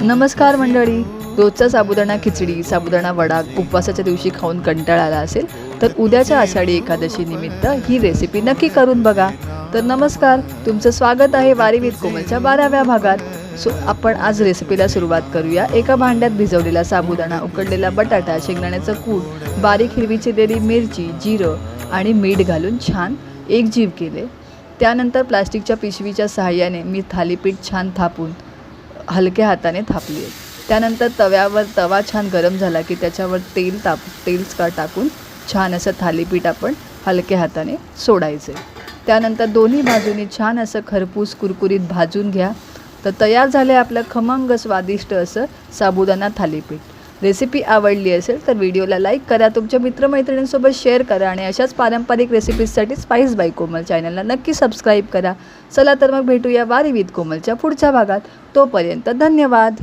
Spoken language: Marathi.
नमस्कार मंडळी. रोजचा साबुदाणा खिचडी, साबुदाणा वडा उपवासाच्या दिवशी खाऊन कंटाळा आला असेल तर उद्याच्या आषाढी एकादशी निमित्त ही रेसिपी नक्की करून बघा. तर नमस्कार, तुमचं स्वागत आहे वारी विथ कोमलच्या 12व्या भागात. आपण आज रेसिपीला सुरुवात करूया. एका भांड्यात भिजवलेला साबुदाणा, उकडलेला बटाटा, शेंगदाण्याचं कूट, बारीक हिरवी चिरलेली मिरची, जिरं आणि मीठ घालून छान एकजीव केले. त्यानंतर प्लास्टिकच्या पिशवीच्या सहाय्याने मी थालीपीठ छान थापून हलक्या हाताने थापली. त्यानंतर तव्यावर तवा छान गरम झाला की त्याच्यावर तेल टाकून छान असं थालीपीठ आपण हलक्या हाताने सोडायचे. त्यानंतर दोन्ही बाजूनी छान असं खरपूस कुरकुरीत भाजून घ्या. तर तयार झाले आपलं खमंग स्वादिष्ट असं साबुदाणा थालीपीठ. रेसिपी आवडली असेल तर व्हिडिओला लाईक करा, तुमच्या मित्रमैत्रिणींसोबत शेअर करा आणि अशाच पारंपरिक रेसिपीजसाठी स्पाइस बाय कोमल चॅनलला नक्की सबस्क्राईब करा. चला तर मग भेटूया वारी विथ कोमलच्या पुढच्या भागात. तोपर्यंत धन्यवाद.